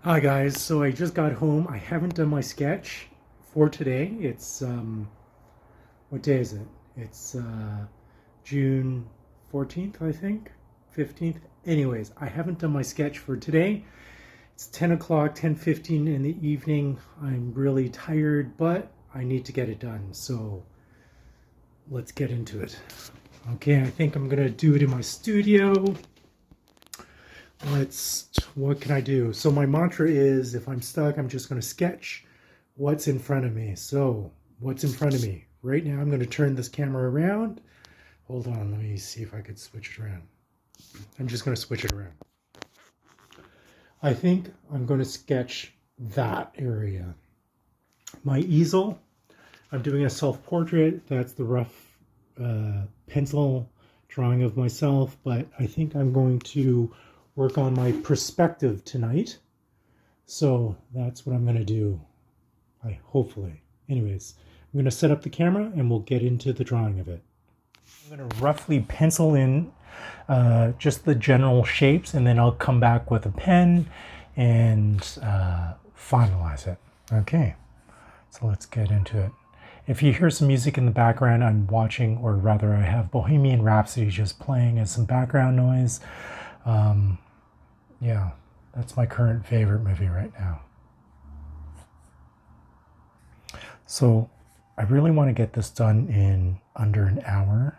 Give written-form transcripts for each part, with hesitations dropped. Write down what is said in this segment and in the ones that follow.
Hi guys, so I just got home. I haven't done my sketch for today. It's what day is it? It's June 14th, I think. 15th. Anyways, I haven't done my sketch for today. It's 10 o'clock, 10:15 in the evening. I'm really tired, but I need to get it done. So let's get into it. Okay, I think I'm gonna do it in my studio. What can I do? So my mantra is if I'm stuck, I'm just going to sketch what's in front of me. So what's in front of me? Right now I'm going to turn this camera around. Hold on, let me see if I could switch it around. I'm just going to switch it around. I think I'm going to sketch that area. My easel, I'm doing a self-portrait. That's the rough pencil drawing of myself, but I think I'm going to work on my perspective tonight. So that's what I'm going to do. Hopefully. Anyways, I'm going to set up the camera and we'll get into the drawing of it. I'm going to roughly pencil in just the general shapes, and then I'll come back with a pen and finalize it. Okay, so let's get into it. If you hear some music in the background, I'm watching, or rather I have Bohemian Rhapsody just playing as some background noise. Yeah, that's my current favorite movie right now. So I really want to get this done in under an hour.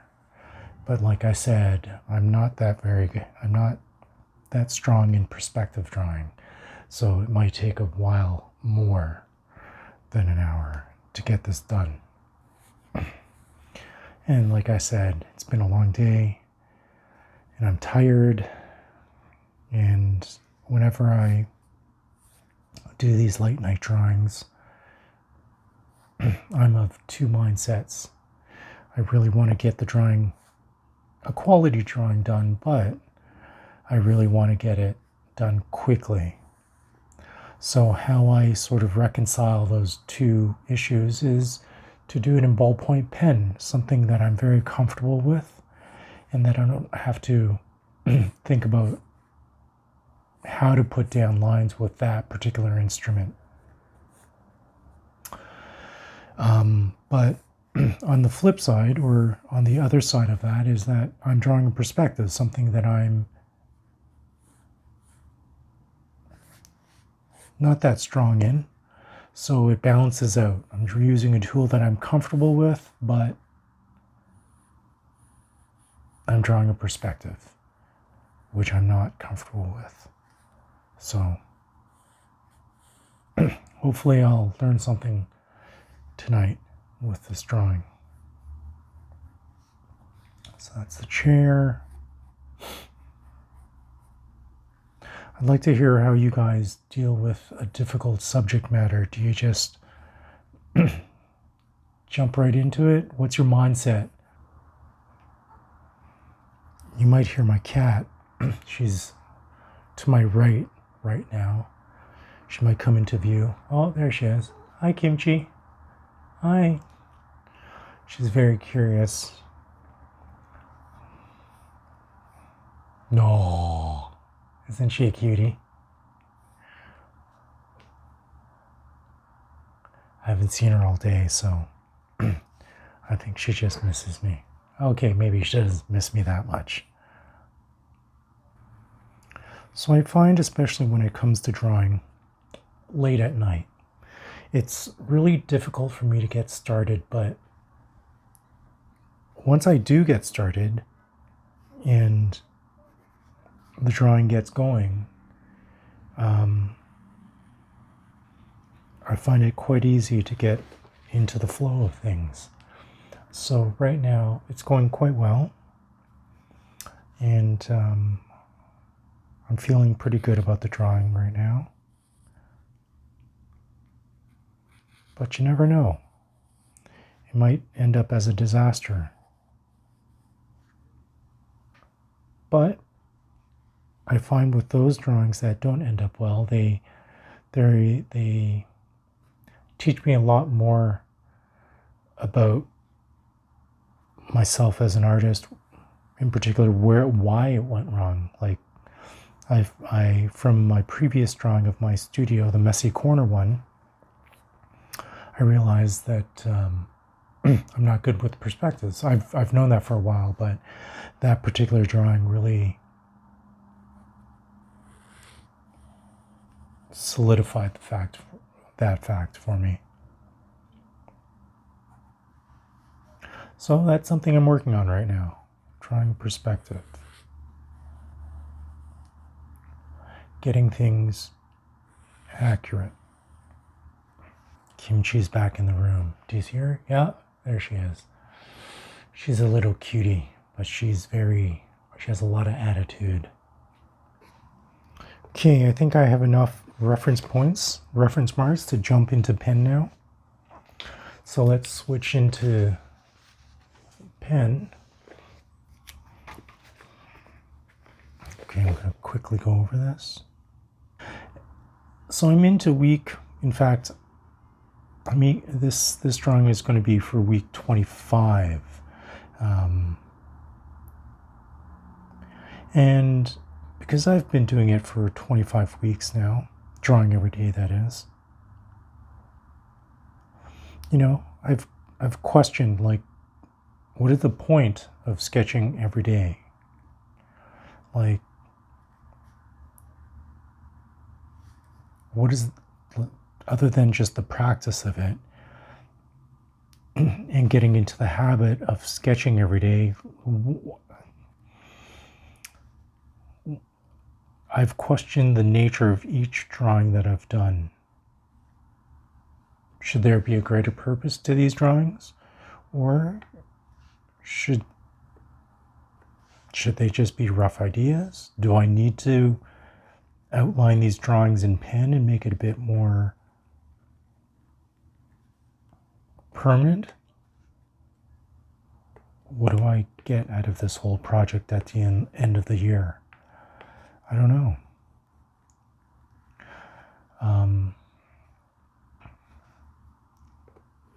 But like I said, I'm not that very good. I'm not that strong in perspective drawing. So it might take a while more than an hour to get this done. And like I said, it's been a long day and I'm tired. And whenever I do these late night drawings, I'm of two mindsets. I really want to get the drawing, a quality drawing done, but I really want to get it done quickly. So how I sort of reconcile those two issues is to do it in ballpoint pen, something that I'm very comfortable with and that I don't have to think about how to put down lines with that particular instrument. But on the flip side, or on the other side of that, is that I'm drawing a perspective, something that I'm not that strong in. So it balances out. I'm using a tool that I'm comfortable with, but I'm drawing a perspective, which I'm not comfortable with. So hopefully I'll learn something tonight with this drawing. So that's the chair. I'd like to hear how you guys deal with a difficult subject matter. Do you just jump right into it? What's your mindset? You might hear my cat. She's to my right now. She might come into view. Oh, there she is. Hi, Kimchi. Hi. She's very curious. No. Isn't she a cutie? I haven't seen her all day, so I think she just misses me. Okay, maybe she doesn't miss me that much. So I find, especially when it comes to drawing late at night, it's really difficult for me to get started, but once I do get started and the drawing gets going, I find it quite easy to get into the flow of things. So right now it's going quite well, and I'm feeling pretty good about the drawing right now. But you never know. It might end up as a disaster. But I find with those drawings that don't end up well, they teach me a lot more about myself as an artist, in particular why it went wrong. Like From my previous drawing of my studio, the messy corner one, I realized that I'm not good with perspectives. I've known that for a while, but that particular drawing really solidified that fact for me. So that's something I'm working on right now, drawing perspective, getting things accurate. Kimchi's back in the room. Do you see her? Yeah, there she is. She's a little cutie, but she has a lot of attitude. Okay, I think I have enough reference marks to jump into pen now. So let's switch into pen. Okay, I'm going to quickly go over this. So I'm into in fact, this drawing is going to be for week 25. And because I've been doing it for 25 weeks now, drawing every day, that is, I've questioned, like, what is the point of sketching every day? Like, what is, other than just the practice of it and getting into the habit of sketching every day, I've questioned the nature of each drawing that I've done. Should there be a greater purpose to these drawings? Or should they just be rough ideas? Do I need to outline these drawings in pen and make it a bit more permanent? What do I get out of this whole project at the end of the year? I don't know.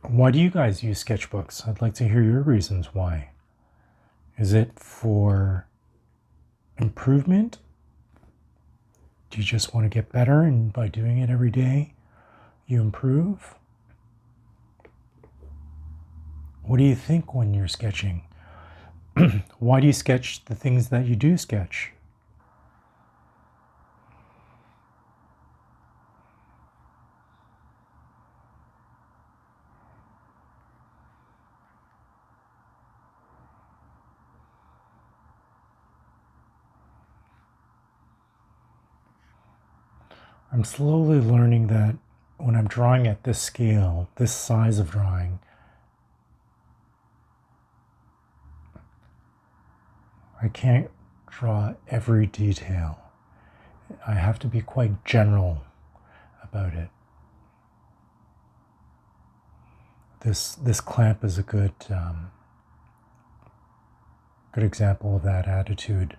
Why do you guys use sketchbooks? I'd like to hear your reasons why. Is it for improvement? Do you just want to get better, and by doing it every day, you improve? What do you think when you're sketching? Why do you sketch the things that you do sketch? I'm slowly learning that when I'm drawing at this scale, this size of drawing, I can't draw every detail. I have to be quite general about it. This clamp is a good example of that attitude.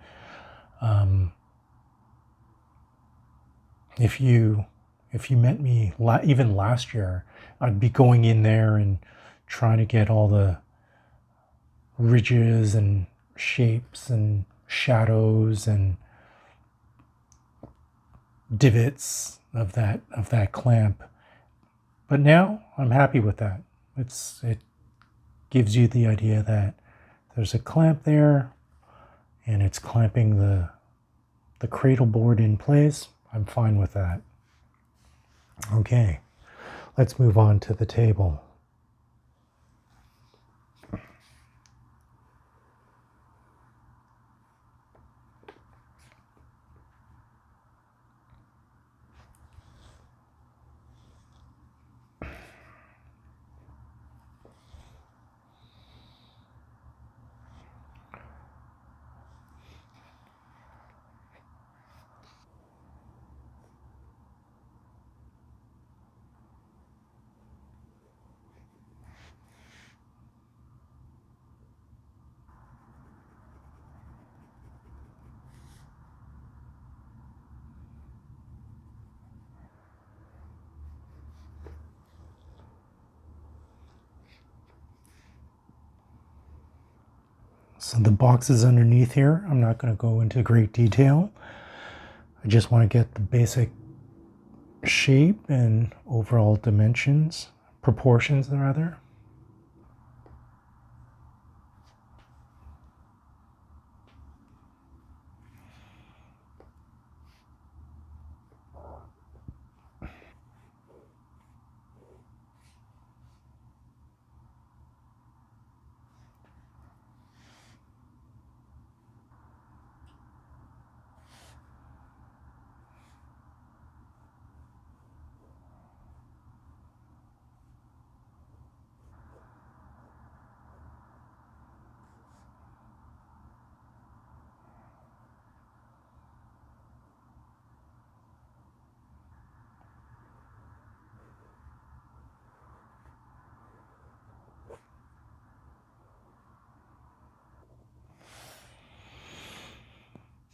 If you met me even last year, I'd be going in there and trying to get all the ridges and shapes and shadows and divots of that clamp. But now I'm happy with that. It gives you the idea that there's a clamp there and it's clamping the cradle board in place. I'm fine with that. Okay, let's move on to the table. So the boxes underneath here, I'm not going to go into great detail, I just want to get the basic shape and overall dimensions, proportions rather.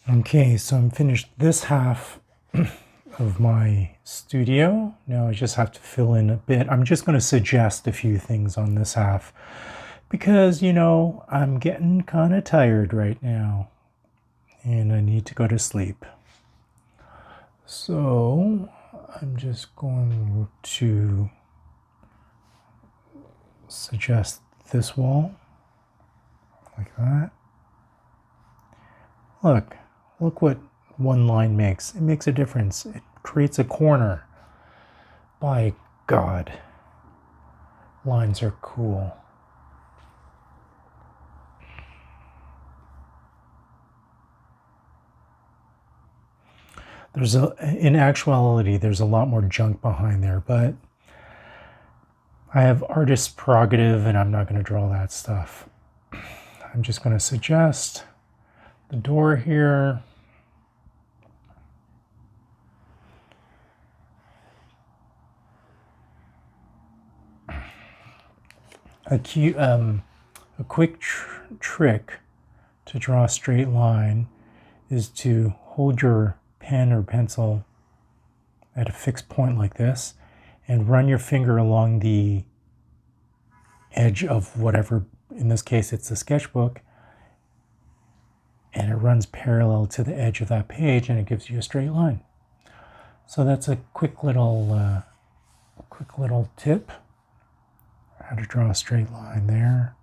Okay, so I'm finished this half of my studio. Now I just have to fill in a bit. I'm just going to suggest a few things on this half because, you know, I'm getting kind of tired right now and I need to go to sleep. So I'm just going to suggest this wall like that. Look what one line makes. It makes a difference. It creates a corner. By God, lines are cool. In actuality, there's a lot more junk behind there, but I have artist prerogative and I'm not going to draw that stuff. I'm just going to suggest the door here. A quick trick to draw a straight line is to hold your pen or pencil at a fixed point like this and run your finger along the edge of whatever, in this case it's the sketchbook, and it runs parallel to the edge of that page and it gives you a straight line. So that's a quick little tip, how to draw a straight line there.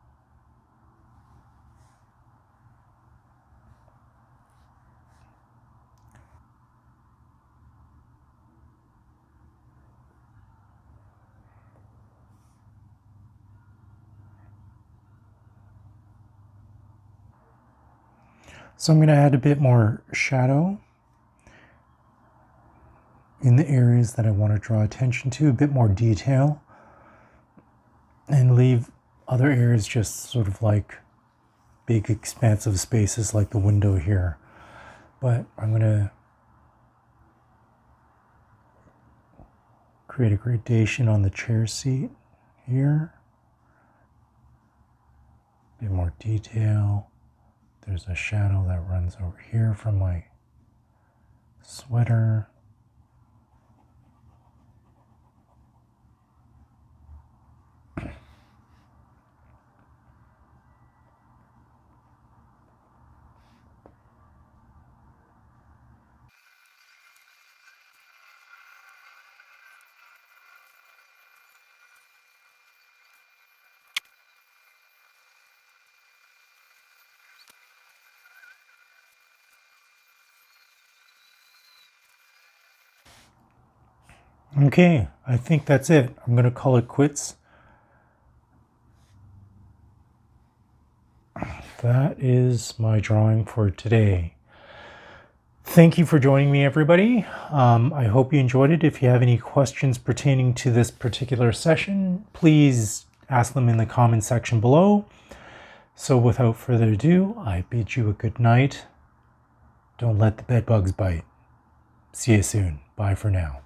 So I'm going to add a bit more shadow in the areas that I want to draw attention to, a bit more detail, and leave other areas just sort of like big expansive spaces like the window here. But I'm going to create a gradation on the chair seat here. A bit more detail. There's a shadow that runs over here from my sweater. Okay, I think that's it. I'm going to call it quits. That is my drawing for today. Thank you for joining me, everybody. I hope you enjoyed it. If you have any questions pertaining to this particular session, please ask them in the comment section below. So without further ado, I bid you a good night. Don't let the bed bugs bite. See you soon. Bye for now.